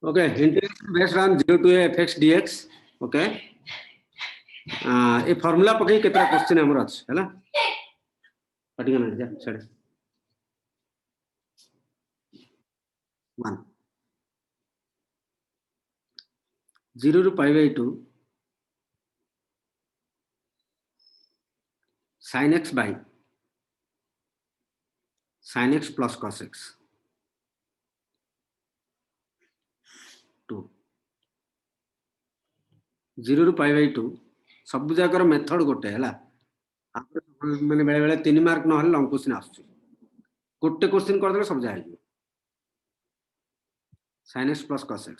Okay, integration based on 0 to a fx dx. Okay, ये formula पकई केतरा question हमर अछि हैला पटिंग ना जा छड़े 1 0 to pi by 2 sin x by sin x plus cos x 2 0 to pi by 2 सब जाकर मेथड गोटे हैला माने बेले बेले 3 मार्क न हल लॉन्ग क्वेश्चन आछी गोटे क्वेश्चन कर देले सब जाय sin x plus cos x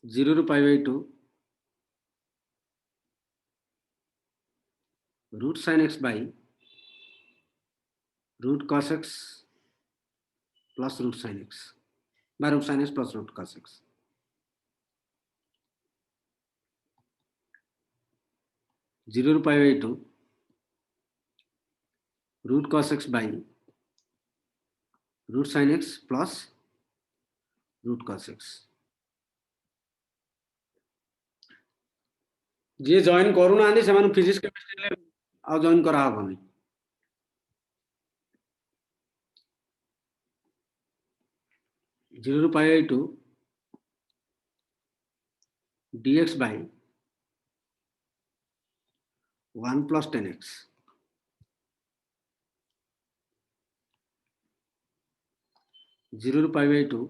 0 to pi by 2 root sin x by root cos x plus root sin x by root sin x plus root cos x 0 to pi by 2 root cos x by root sin x plus root cos x J join करू ना से physics chemistry आ join करा हबनी 0 to pi by 2 dx by 1 plus 10x 0 to pi by 2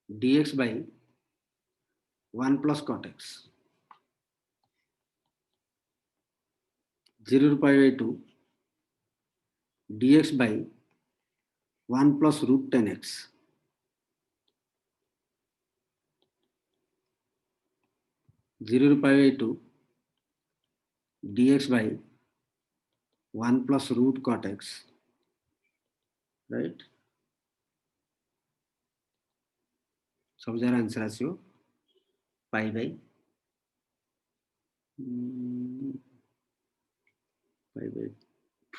dx by 1 plus cot x 0 to pi by 2 dx by 1 plus root 10x 0 to pi by 2 dx by 1 plus root cot x, right? सब जरा answer आसियो pi by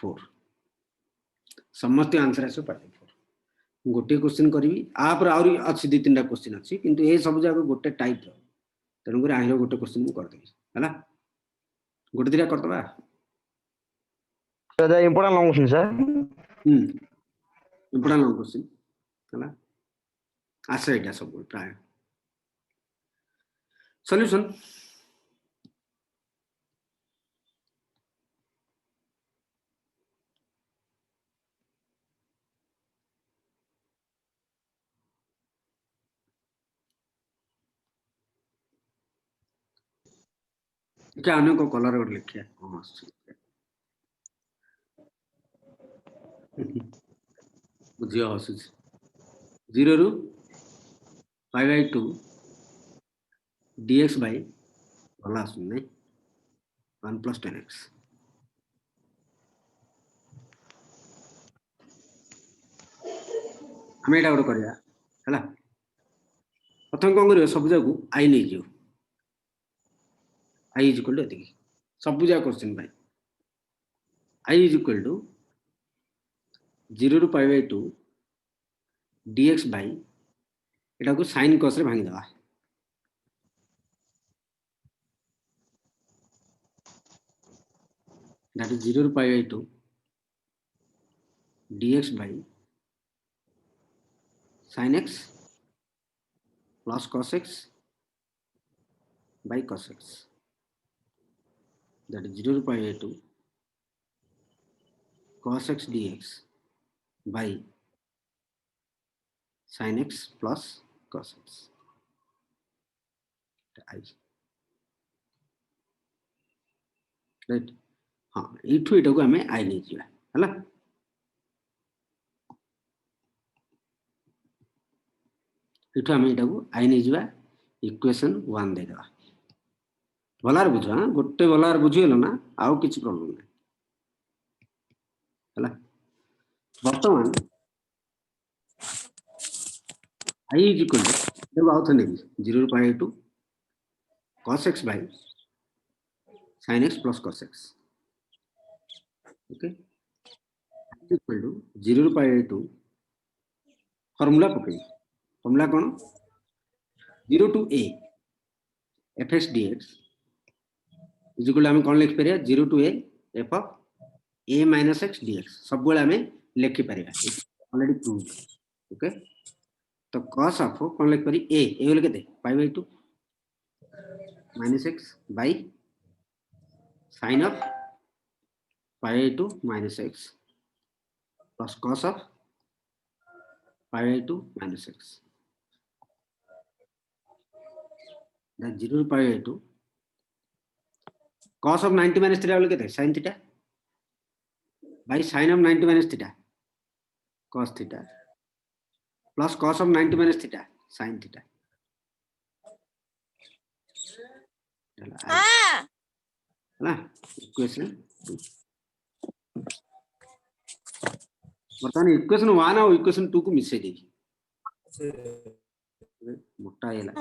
4 समस्त answer आसियो पाई 4 गोटे question करी आप आउरी अछि दि तीनटा question अछि किंतु ए सब जाक गोटे टाइप रो तेनु करे आहिरो गोटे क्वेश्चन कर देबी हला गोटे दिरा करतबा दादा important long question sir important long question हला आसे एटा सब प्राय सॉल्यूशन क्या अनेक कलर और लिखिया हां बुझियो हसुच 0 ru pi by 2 dx by भला सुन 1 plus 10x हमें एटा गोटे करिया हला प्रथम कोन करियो सब जाकू आई नै जियो I is equal to एतिकी सब जा क्वेश्चन भाई I is equal to 0 to pi by 2 dx by एटा को sin cos रे भांगी दवा that is 0 to pi by 2 dx by sin x plus cos x by cos x that is 0 to pi by 2 cos x dx by sin x plus cos x I right हाँ इठु इटा को हमें I नहीं जिया हला इठु हमें इटा को I नहीं जिया इक्वेशन 1 दे दवा भलार बुझ हां गोटे भलार बुझियलो ना आउ किछि प्रॉब्लम नै हला वर्तमान I is equal to देखो आउ थे नेबी 0 ରୁ pi two cos x by sin x plus cos x okay equal to 0 ରୁ पाई टू फॉर्मूला पकई फॉर्मूला कौन 0 to a fx dx is equal हम कौन लिख परिया 0 to a f of a minus x dx सब बेला हमें लिखि परिया ऑलरेडी प्रूव ओके तो cos ऑफ कौन लिख परि a बोले केते पाई by 2 minus x by sin of pi by 2 minus x plus cos of pi by 2 minus x that 0 to pi by 2 cos of 90 minus theta बोले केते sin theta by sin of 90 minus theta cos theta plus cos of 90 minus theta sin theta है ना equation वर्तमान equation 1 और equation 2 को मिसै दे मोटा हैला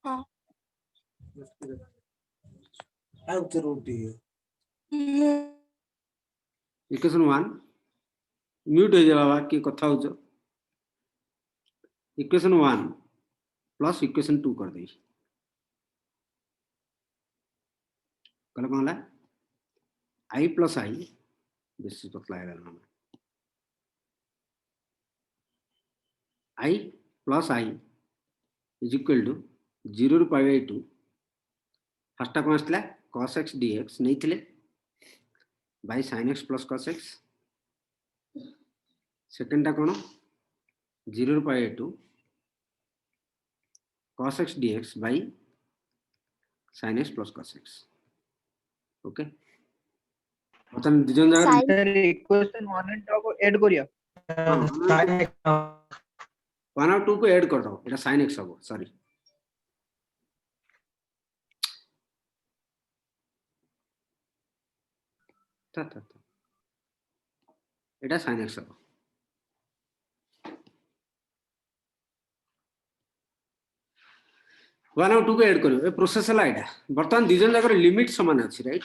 हां इक्वेशन 1 म्यूट हो जा बाबा की कथा हो इक्वेशन 1 प्लस इक्वेशन 2 कर दे कल कौन I plus I बेसिस पतला है ना I plus I is equal to 0 to pi by 2 first कौन आसला cos x dx नहीं थिले by sin x plus cos x second कौन 0 to pi by 2 cos x dx by sin x plus cos x okay बतन दिजन जगह sir equation 1 and 2 को add करिया 1 और 2 को ऐड कर दो एटा sin x हो सॉरी था एटा sin x हो 1 और 2 को ऐड करियो ए प्रोसेस हला एटा वर्तमान दिजन जगह लिमिट समान अछि राइट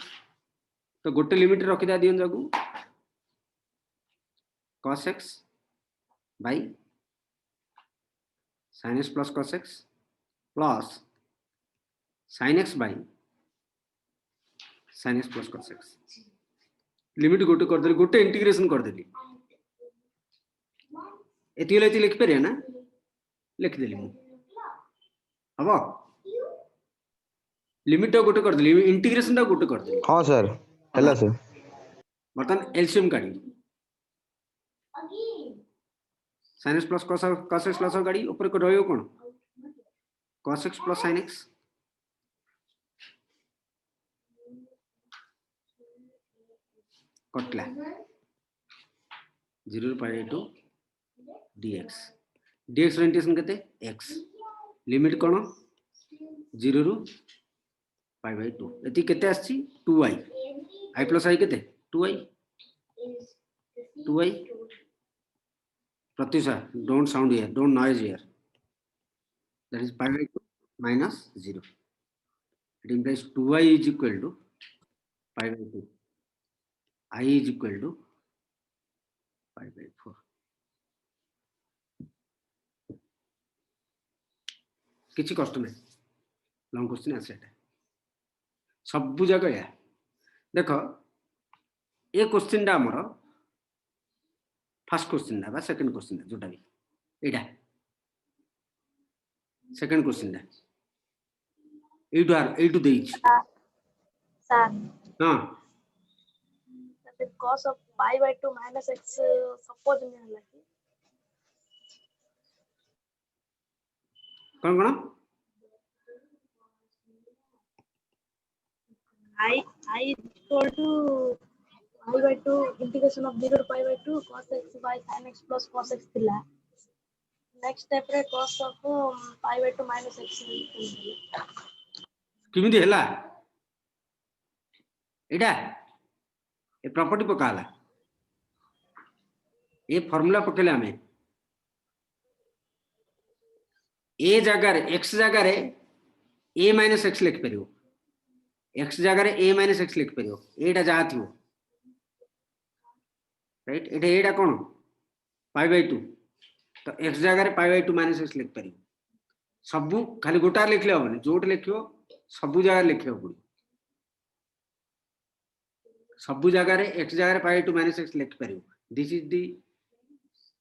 तो गोटे लिमिट रखि दा दियन जागु cos x by sin x plus cos x plus sin x by sin x plus cos x limit गोटे कर देली गोटे इंटीग्रेशन कर देली एति लेति लिख परिया ना लिख देली मु हबो लिमिट गोटे कर देली इंटीग्रेशन टा गोटे कर देली हां सर हला सर बर्तन एलसीएम काढी sin x plus cos x plus गाड़ी ऊपर को रहियो कोन cos x plus sin x कटला 0 pi 2 dx dx ओरिएंटेशन केते x लिमिट कोन 0 रु pi by 2 एति केते आछि 2i i plus i केते 2i 2i Pratyusha, don't sound here, don't noise here. That is pi by 2 minus 0. It implies 2i is equal to pi by 2. I is equal to pi by 4. किसी कष्ट नहीं long question आसे सब जगह या देखो ये क्वेश्चन टा हमर फर्स्ट क्वेश्चन ना बा सेकंड क्वेश्चन ना जोटा भी एटा सेकंड क्वेश्चन ना एटू देइछ सर हां the cos of pi by 2 minus x suppose नहीं होला कि कौन कौन I equal to pi by 2 integration of 0 to pi by 2 cos x by sin x plus cos x थिला नेक्स्ट स्टेप रे cos of pi by 2 minus x किमिति हैला एटा a property पकाला A formula पकेले हमें ए जगार एक्स जगार ए minus x लिख पार x जगार ए minus x लिख पार एटा जहाँ थी राइट एटा कौन पाई बाय 2 तो एक्स जगार पाई बाय 2 माइनस एक्स लिख पार सबू खाली गोटार लिखले हम जोट लिख सबू जगह लिखा पड़ो सबू जगार एक्स जगार पाई बाय 2 माइनस एक्स लिख पार this is the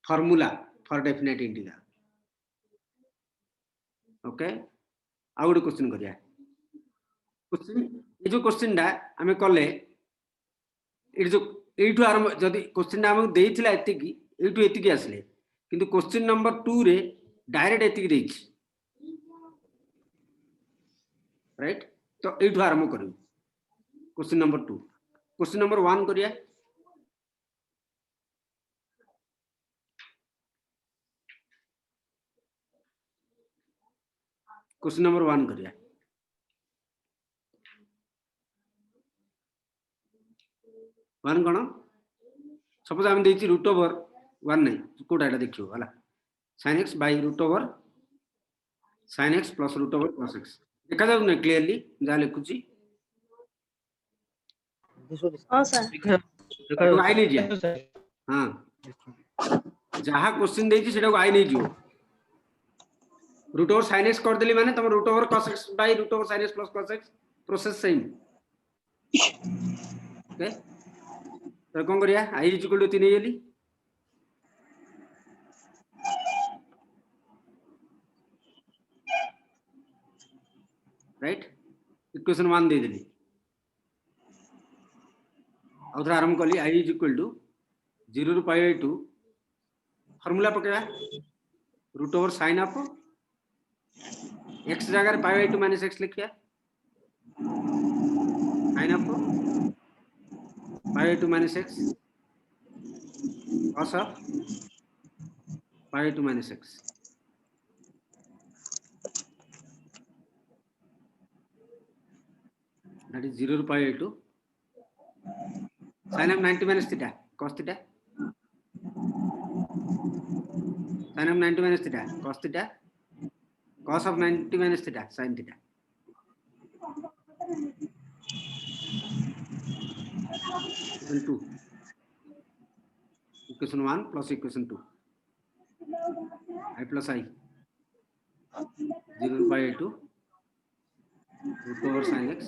formula for definite integer okay आ गोटे क्वेश्चन करिया क्वेश्चन ये जो क्वेश्चन डा आमे कले ये जो एठू आरंभ जदी क्वेश्चन डा हमक देइथिला एतिकी एठू एतिकी आसले किंतु क्वेश्चन नंबर 2 रे डायरेक्ट एतिकी देइछि राइट तो एठू आरंभ करू क्वेश्चन नंबर 2 क्वेश्चन नंबर 1 करिया क्वेश्चन नंबर 1 करिया वन कौन सपोज आम देछि रूट ओवर 1 नहीं कोटा एटा देखियो हला sin x by root over sin x plus root over cos x देखा जाउ न क्लियरली जा लिखुची हाँ सर आई नहीं जिया हां जहां क्वेश्चन देछि सेटा को आई नहीं जियो रूट ओवर sin x कर देली माने तम root over cos x by root over sin x plus cos x process same okay तो कौन करिया आई इज इक्वल टू 3 हेली राइट इक्वेशन 1 दे देली और आरंभ कली आई इज इक्वल टू 0 रु पाई बाय 2 फार्मूला पकेबा root over sin of x जगह पाई बाय 2 माइनस x लिखिया sin of pi by 2 minus x cos of pi by 2 minus x that is 0 to pi by 2 sin of 90 minus theta cos theta sin of 90 minus theta cos of 90 minus theta sin theta equation 2 equation 1 plus equation 2 I plus I 0 to pi by 2 root over sin x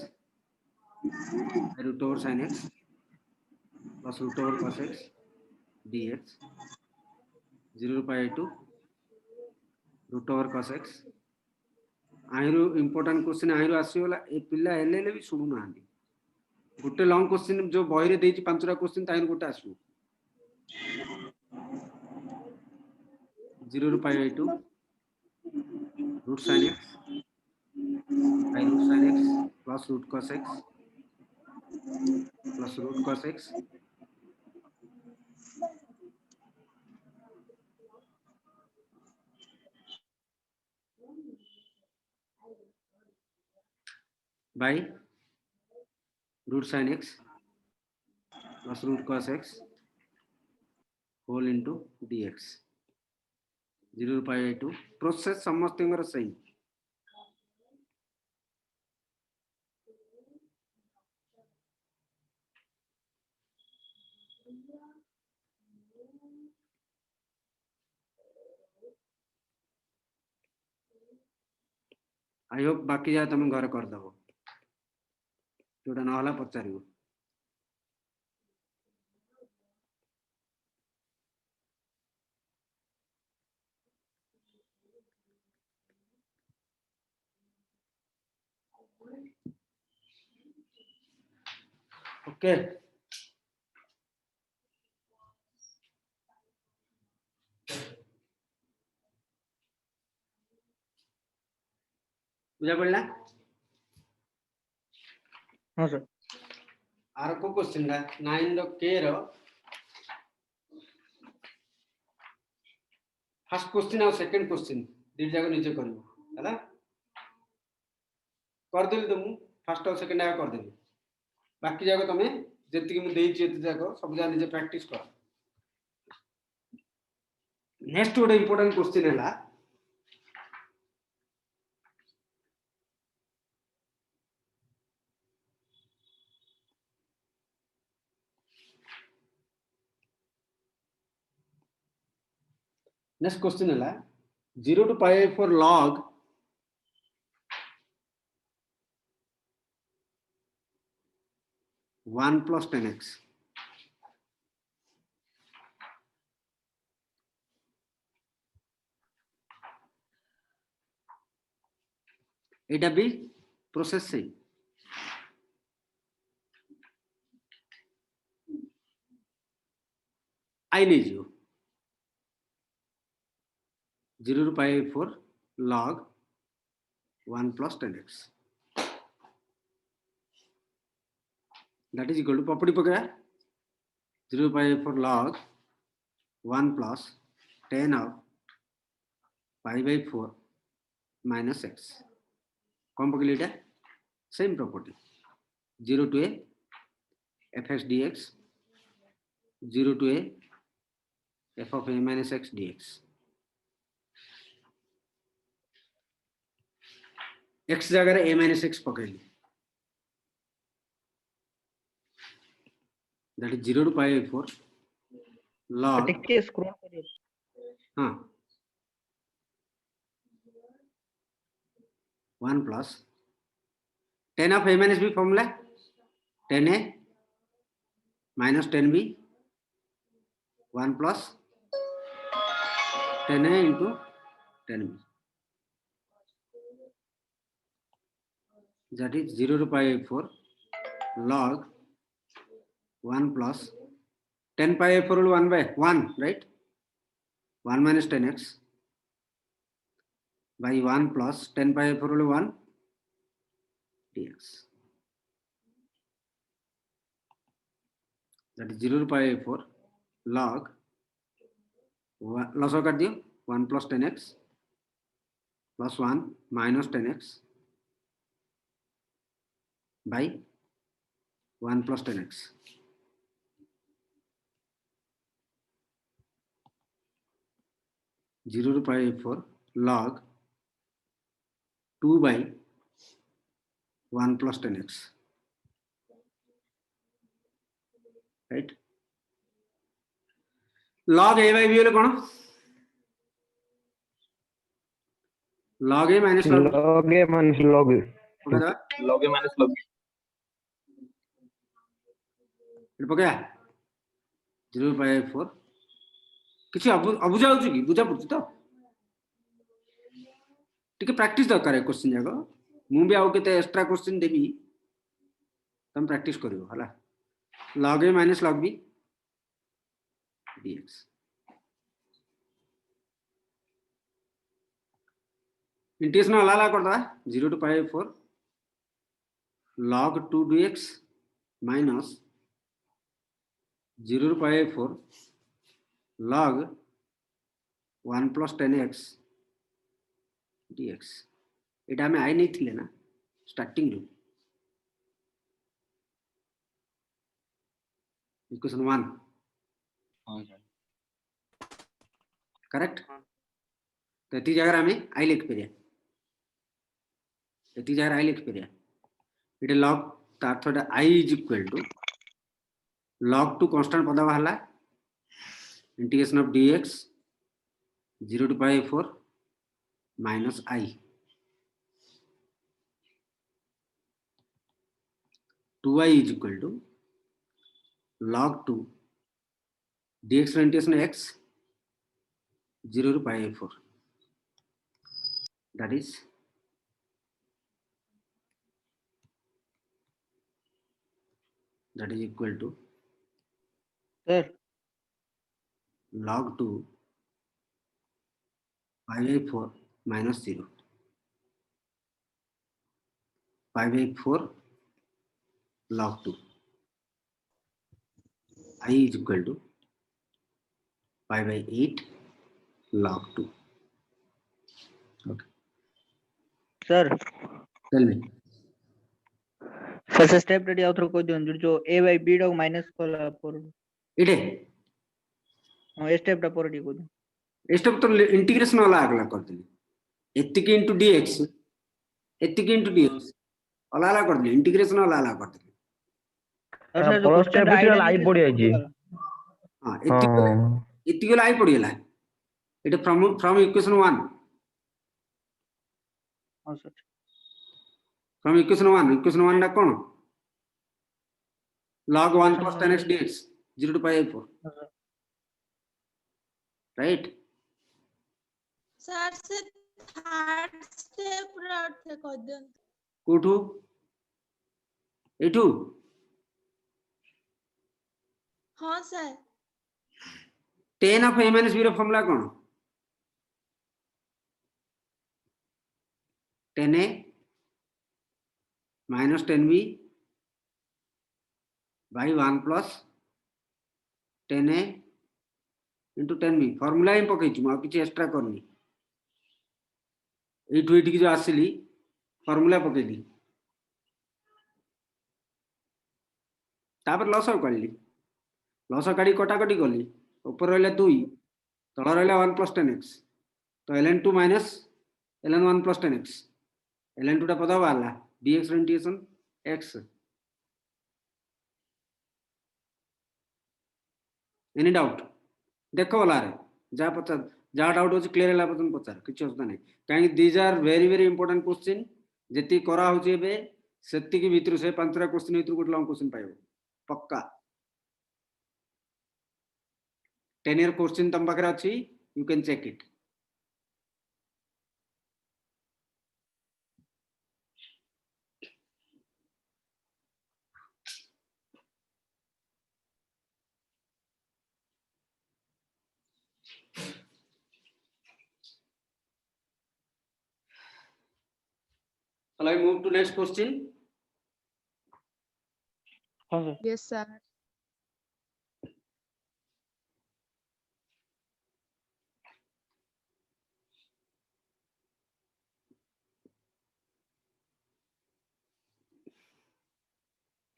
root over sin x plus root over cos x dx 0 to pi by 2 root over cos x आहिरु important question आहिरु आसीला ए पिल्ला हेले भी सुनु नांदी गोटे लॉन्ग क्वेश्चन जो बही रे देछि पांचटा क्वेश्चन ताहिर गोटे आसु 0 to pi by 2 root sin x by root sin x plus root cos x plus root cos x by root sin x plus root cos x whole into dx 0 to pi by 2 process समस्तिंगर सही I hope बाकी जा तुम घर कर दबो जोटा न होला पचारिबो ओके बुझा पड़ला हाँ सर आर को क्वेश्चन दा 9 रो के रो फर्स्ट क्वेश्चन और सेकंड क्वेश्चन दी जाको नीचे करबो हला कर देली तुम फर्स्ट और सेकंड आगे कर देली बाकी जाको तमे जेति कि मु देई छी एति जाको सब जा नीचे प्रैक्टिस कर नेक्स्ट गोटे इंपोर्टेंट क्वेश्चन हला नेक्स्ट क्वेश्चन है 0 to pi for log 1 plus 10x. এটা भी प्रोसेस से आई लीजिए 0 to pi for log 1 plus 10x. That is equal to property पकड़ा 0 to pi for log 1 plus 10 of pi by 4 minus x. कौन पकड़ी था? Same property. 0 to a fx dx, 0 to a f of a minus x dx. x जगह a minus x पकड़ ली. That is 0 to pi by 4 log. टिके scroll करिए. हाँ 1 plus 10 of a minus b formula 10a minus 10b 1 plus 10a into 10b. That is 0 to pi by 4 log 1 plus 10 pi by 4 will 1 by 1, right? 1 minus 10x by 1 plus 10 pi by 4 will 1 dx. That is 0 to pi by 4 log loss कर दियो 1 plus 10x plus 1 minus 10x by 1 plus 10x. Zero to pi by 4 log 2 by 1 plus 10x. Right? Log a by b वाले कौन? Log a minus log b. log a minus log b. पकड़ा? log a minus log b. ये पकड़ा? 0 by 4. किसी अबुझा होची की बुझा पड़ती तो टिके प्रैक्टिस दरकार है क्वेश्चन जाको मु भी आउ केते एक्स्ट्रा क्वेश्चन देबी तुम प्रैक्टिस करियो हला log a minus log b dx. Integration हला कर दा 0 to pi by 4 log 2 dx minus 0 to pi by 4 log 1 plus 10x dx. एटा में आई नहीं थी लेना स्टार्टिंग रू इक्वेशन 1 करेक्ट. तो इतनी जगह हमें आई लिख पे इतनी जगह आई लिख पे इटे log तार I is equal to log 2 constant पदा वाला integration of dx 0 to pi by 4 minus I. Two I is equal to log 2 dx integration x 0 to pi by 4. That is equal to sir log 2 pi by 4 minus 0 pi by 4 log 2 I is equal to pi by 8 log 2. Okay, sir tell me. First step ready आउथर को जो a by b log minus कोला पर इटे हां step टा पर D को स्टेप तो इंटीग्रेशन वाला अगला कर देली एतिकी इनटू dx एतिकी इनटू dx वाला अलग कर देली इंटीग्रेशन वाला अलग कर देली. सर जो फर्स्ट क्वेश्चन स्टेप आई पड़ी आजी. हां हां एतिकी वाला आई पड़ी गला এটা from equation 1, हाँ सर from equation 1 টা কোন log 1 plus 10x dx 0 to pi by 4, right? Sir से थर्ड स्टेप राउट से कर दो কোঠু এটু हाँ sir tan of a minus b ର ফর্মুলা কোন tan a minus 10b by 1 plus 10a into 10b formula ହିଁ ପକେଇଛି ମୁଁ ଆଉ କିଛି ଏକ୍ସଟ୍ରା କରିନି এইଠୁ ଏଠିକି ଯୋଉ ଆସିଲି ଫର୍ମୁଲା ପକେଇଲି ତାପରେ ଲସ କାଢିଲି ଲସ କାଢି କଟାକଟି କଲି ଉପରେ ରହିଲା 2 ତଳ ରହିଲା 1 plus 10x ତ ln2 minus ln1 plus 10x ln2 ଟା ପଦ ବାହାରିଲା dx ର ଇଣ୍ଟିଗ୍ରେସନ x एनी डाउट देखो वाला रे जा पचार जा डाउट होची क्लियर होला पतन पचार किछ असता नै काहे these are very very important question जेती करा होची एबे सेति की भीतर से पांचरा क्वेश्चन भीतर गुट लॉन्ग क्वेश्चन पाइबो पक्का 10 ईयर क्वेश्चन तम पाखरे अछि you can check it Shall I move to next question? हाँ सर यस सर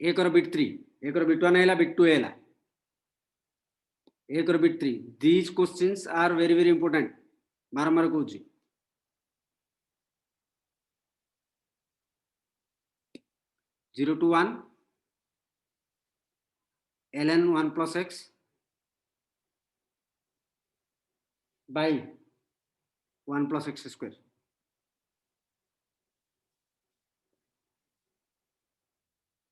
एक और बिट 3 एक और बिट 1 हैला बिट 2 हैला एक और bit 3 these questions are very very important बारंबार कहूची 0 to 1 ln 1 plus x by 1 plus x square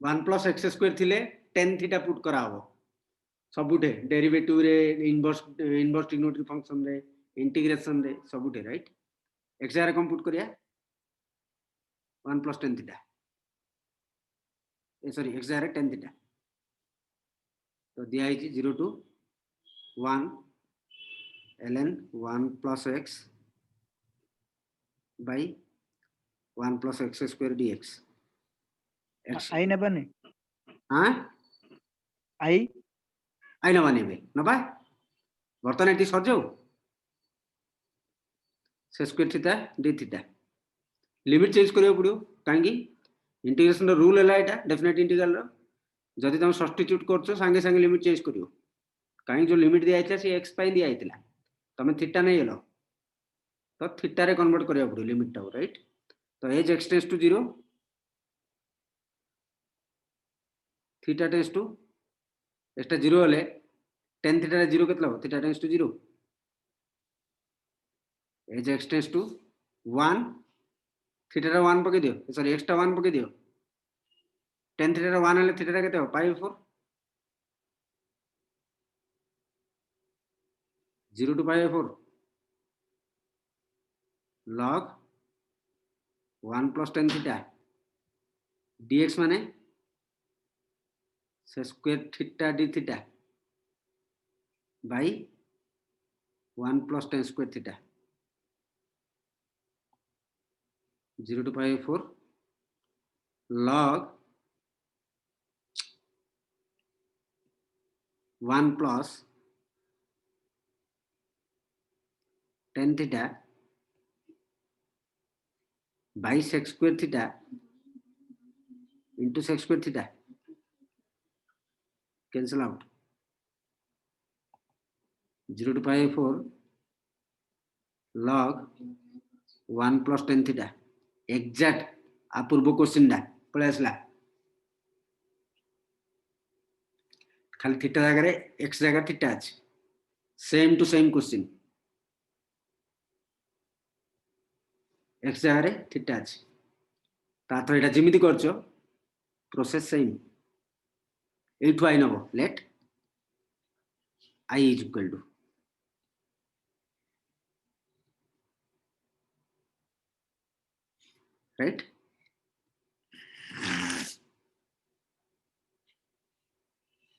one plus x square थिले टेन थीटा पुट करा हबो सबुठे डेरिवेटिव रे इनवर्स ट्रिग्नोमेट्री फंक्शन रे इंटीग्रेशन रे सबुठे राइट एक्स रे कम पुट करिया 1 plus 10 theta sorry X ray 10 theta तो दिया है 0 to 1 ln 1 plus x by 1 plus x square dx आई ने बने हाँ आई आई नबा नेबे नबा बर्तन एटी सरजो से square theta D theta limit change करियो पड़ियो कांगी इंटीग्रेशन रो रूल हैला एटा डेफिनेट इंटीग्रल रो जदी तुम सब्स्टिट्यूट करछो संगे संगे लिमिट चेंज करियो कांगी जो लिमिट दिया आइतला से x पाई दिया आइतला तमे थीटा नै हेलो तो थीटा रे कन्वर्ट करियो पड़ियो लिमिट टा राइट तो as x tends to 0 theta tends to extra 0 हेले tan थीटा रे 0 केतला हो theta tends to 0 as x tends to 1 theta रे 1 पके दियो सॉरी x टा 1 पके दियो tan थीटा रे 1 हेले थीटा रे केते हो पाई 4 0 to pi by 4 log 1 plus tan theta dx माने से square theta d theta by 1 plus tan square theta 0 to pi by 4 log 1 plus tan theta by sec square theta into sec square theta cancel out 0 to pi by 4 log 1 plus tan theta exact Apoorva question डा पळे असला खाली theta जगह रे x जगह theta अछि same to same question x जगह theta अच्छी तातो एटा जिमिति करछो प्रोसेस सेम एठु आई नबो let I is equal to right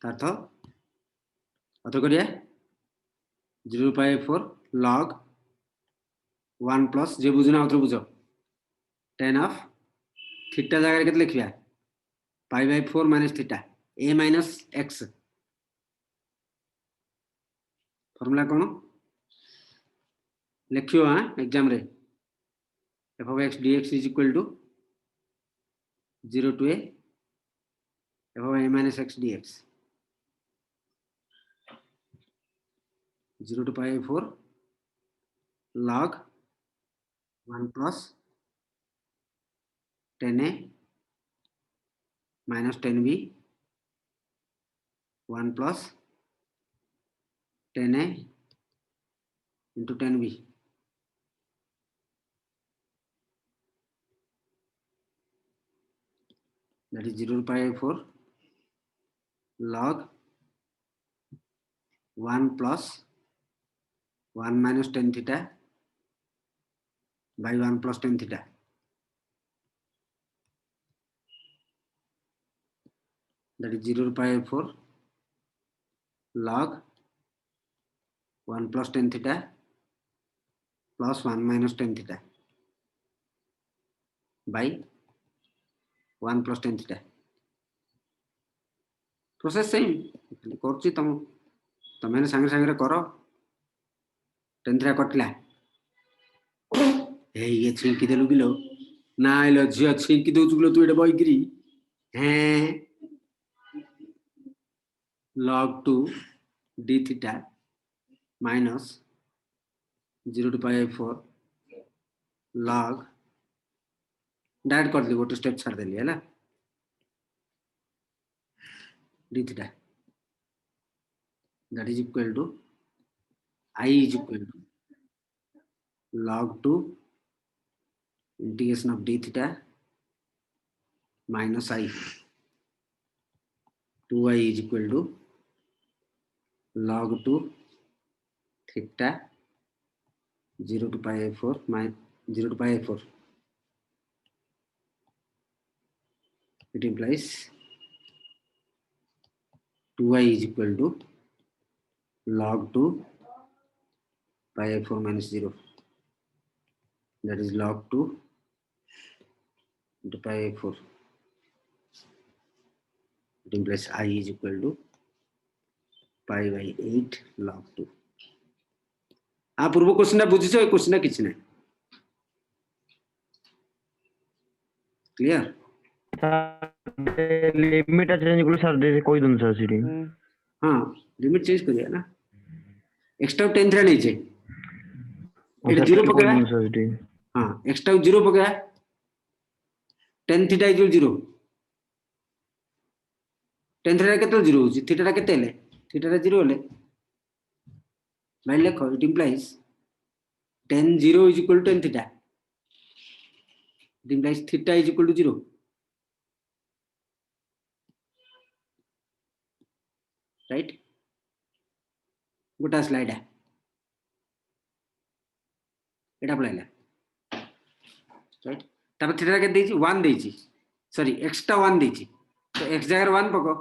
तातो अतो करिया 0.4 log 1 plus जे बुझना उतर बुझो 10 of थीटा जगह केते लिखिया pi by 4 minus theta a minus x formula कोन लिखियो हां एग्जाम रे f of x dx is equal to 0 to a f of a minus x dx 0 to pi by 4 log 1 plus 10a minus 10b 1 plus 10a into 10b that is 0 to pi by 4 log 1 plus 1 minus 10 theta by 1 plus 10 theta that is 0 to pi by 4 log 1 plus 10 theta plus 1 minus 10 theta by 1 plus 10 theta process same करछि तमें संगे संगे करो 10 theta कटला ए ये छिंकी देलु kilo ना आइलो झियो छिंकी दउछु kilo तू एटा बइगिरी हैं log 2 d theta minus 0 to pi by 4 log direct कर दी गोटे स्टेप छाड़ देली है d theta that is equal to I is equal to log 2 integration of d theta minus I 2I is equal to log 2 theta 0 to pi by 4 minus 0 to pi by 4 it implies 2I is equal to log 2 pi by 4 minus 0 that is log 2 into pi by 4 it implies I is equal to pi by 8 log 2 आ पूर्व question बुझिছো ए question किछ नै clear limit change कर sir दे कोई दन sir CD हां limit change करिया ना extra 10 theta नहीं छे एटा 0 पकड़ा हां एक्स्ट्रा 0 पकड़ा 10 थीटा इक्वल 0 10 थीटा केते 0 होची थीटा केते ले थीटा 0 ले भाई लिखो it implies 10 0 is equal to 10 theta it implies theta is equal to 0 right गोटा स्लाइड है एटा पळाइला राइट तब थीटा के देछि 1 देछि सॉरी एक्स्ट्रा 1 देछि तो x जगह 1 पको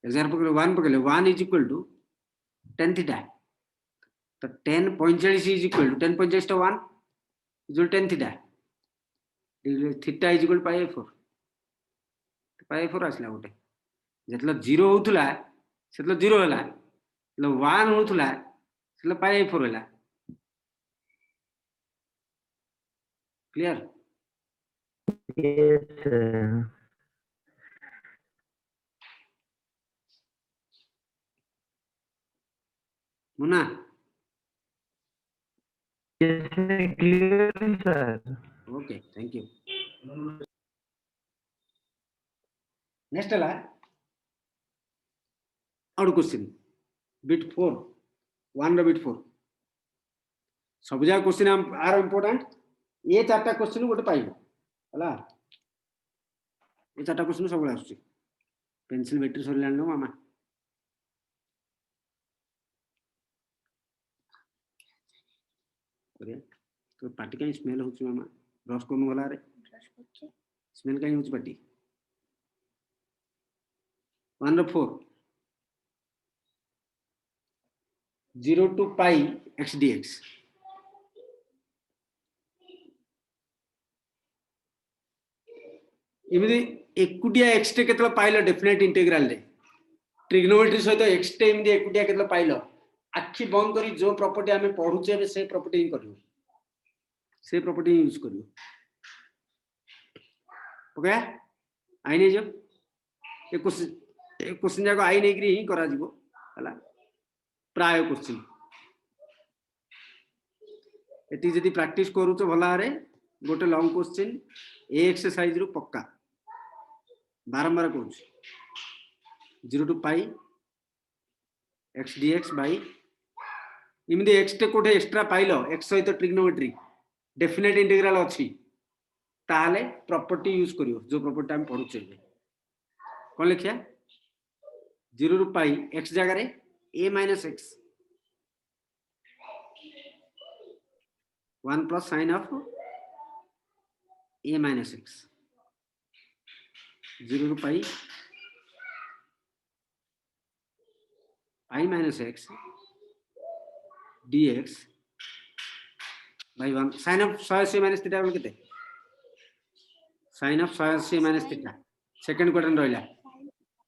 x जगह पको 1 पकले 1 is equal to 10 theta तो 10.45 is equal to 10.45 to 1 is equal to 10 theta theta is equal to pi by 4 pi by 4 आसला गोटे जेतला 0 होतला सेतला 0 होला ल 1 होतला सेतला pi by 4 होला clear yes Muna clear sir okay thank you next है और क्वेश्चन बिट 4 1 रो बिट 4 सब जा क्वेश्चन आर इंपोर्टेंट ये चारटा क्वेश्चन गोटे पाइब हला ये चारटा क्वेश्चन सब आसुची पेंसिल बैटरी सरलानी न मामा अरे तो पार्टी कहीं स्मेल होची मामा ब्रश कोन गला रे स्मेल कहीं होची पार्टी 1 रो 4 0 to pi x dx इमिति एकुटिया x टे केतला पाइलो डेफिनेट इंटीग्रल रे ट्रिग्नोमेट्री सहित x टे इमिति एकुटिया केतला पाइलो आखि बंद करी जो प्रॉपर्टी हमें पढुचे बे से प्रॉपर्टी ही करियो से प्रॉपर्टी यूज करियो ओके आई नै जो ए क्वेश्चन जाको आई नै करी ही करा जीवो हला प्राय क्वेश्चन एटी जदी प्रैक्टिस करू तो भला रे गोटे लॉन्ग क्वेश्चन ए एक्सरसाइज रु पक्का बारंबार कहूँ 0 to pi x dx by इमिति x टे कोठे एक्स्ट्रा पाइलो x सहित ट्रिग्नोमेट्री डेफिनेट इंटीग्रल अछि ताले प्रॉपर्टी यूज करियो जो प्रॉपर्टी हम पढुचे कोन लिखिया 0 to pi x जगह रे a minus x 1 plus sin of a minus x 0 to pi I minus x dx by 1 sin of 180 minus theta बोल केते sin of 180 minus theta second quadrant रहला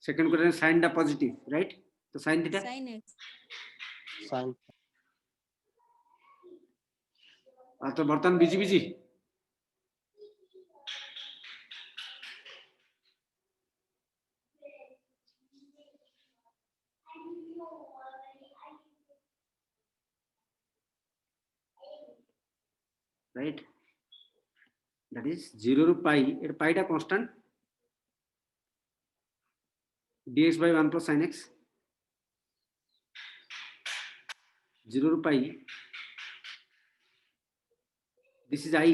second quadrant sin दा positive right तो sin theta sin x sin आ तो बर्तन busy busy right that is 0 to pi it pi ta constant dx by 1 plus sin x 0 to pi this is I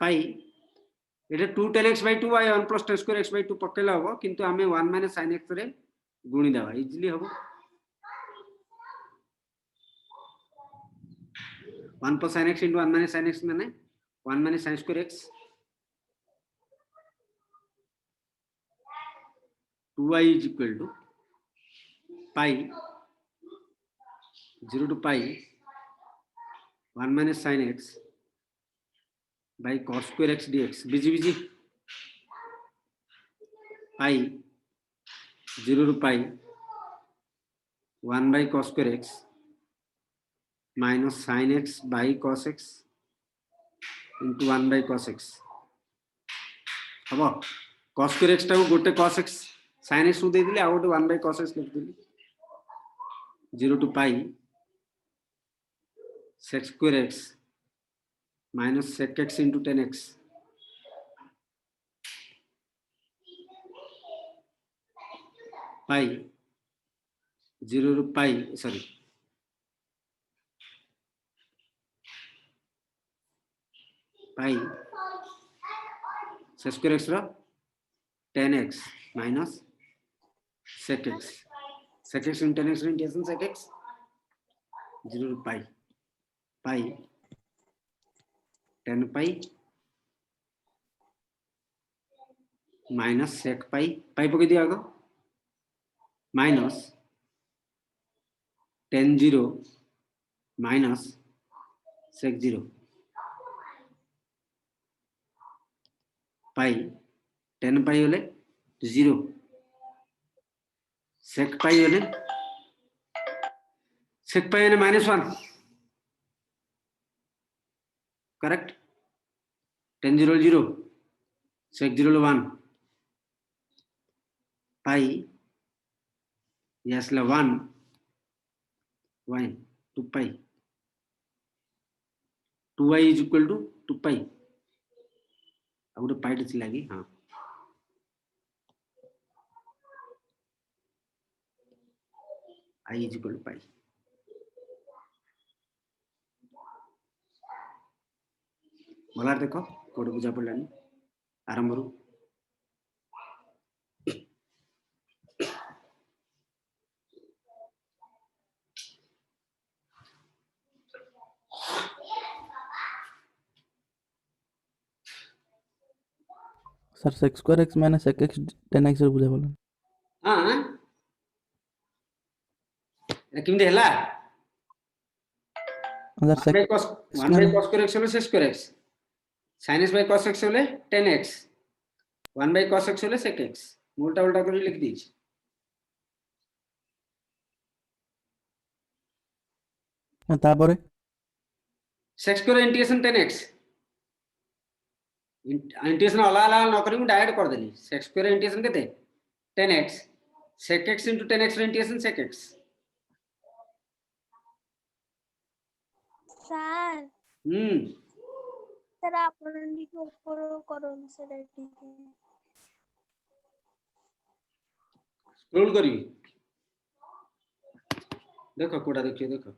pi এটা 2 tan x by 2 y 1 plus tan square x by 2 पकेला हो किंतु हमें 1 minus sin x रे गुणी देबा easily हो 1 plus sin x into 1 minus sin x माने 1 minus sin square x 2y is equal to pi 0 to pi 1 minus sin x by cos square x dx busy pi 0 to pi 1 by cos square x minus sin x by cos x into 1 by cos x अब cos square x टाको गोटे cos x sin x दे दिले आ गोटे 1 by cos x लिख दिली 0 to pi sec square x minus sec x into tan x pi 0 to pi sorry pi sec square x रो tan x minus sec x into tan x रो integration sec x 0 to pi tan pi minus sec pi पके दिया आगो minus tan 0 minus sec 0 pi tan pi होले 0 sec pi होले -1 correct tan 0 0 sec 0 1 pi yes la 1 y 2 pi 2y is equal to 2 pi अब तो pi T लगी हाँ I is equal to pi. भलार देख कोड बुझा पड़लानी आरंभ रू sir sex square x minus x 10x बुझा बोला हां किमते हला सर 1 cos square x होले sec square x sin x by cos x होले 10x 1 by cos x होले sec x उल्टा उल्टा कर लिख दीजिए तापर sec square integration 10x integration अला अला न करी डायरेक्ट कर देली sec square इंटीग्रेशन केते 10x sec x into 10x रो integration sec x sir sir आपण के ऊपर करो सर ठीक है स्क्रॉल करी देखो कोडा देखिए देखो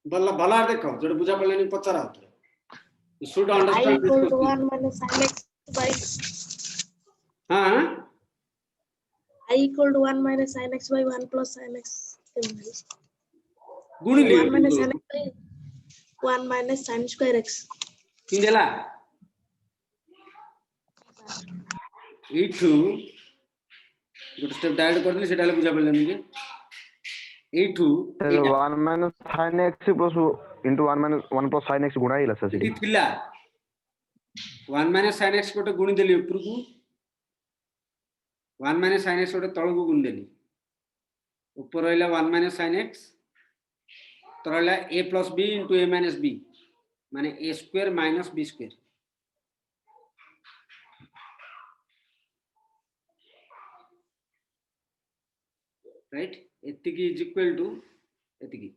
भला भला देखो जोड़ बुझा पड़लानी पचरा होतरे you should I understand this equal to question 1 minus sin x by हां I equal to 1 minus sin x by 1 plus sin x गुणी लियो 1 minus sin x by 1 minus sin square x किन देला e2 गोटे step direct कर देली सेटा बुझा पड़लानी के e2 sir 1 minus sin x plus into 1 minus 1 plus sin x गुणा हिला सर इति थिला 1 minus sin x गोटे गुणी देली ऊपर को 1 minus sin x गोटे तळ को गुणी देली ऊपर रहला 1 minus sin x तो रहला a plus b into a minus b माने a square minus b square right एतिकी is equal to एतिकी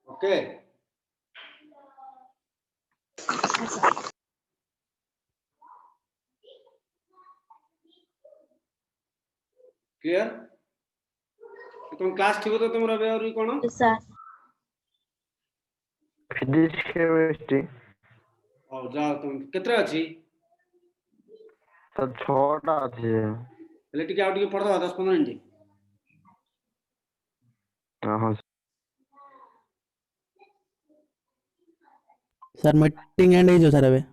okay clear तुम क्लास थिबो तो तुमरा बेवरी कोन सर फिजिक्स केमिस्ट्री और जाओ तुम केतरा अछि सर 6टा अछि ले टिके आउ टिके पढ़ दो 10-15 मिनिट हां सर मीटिंग एंड हो सर अबे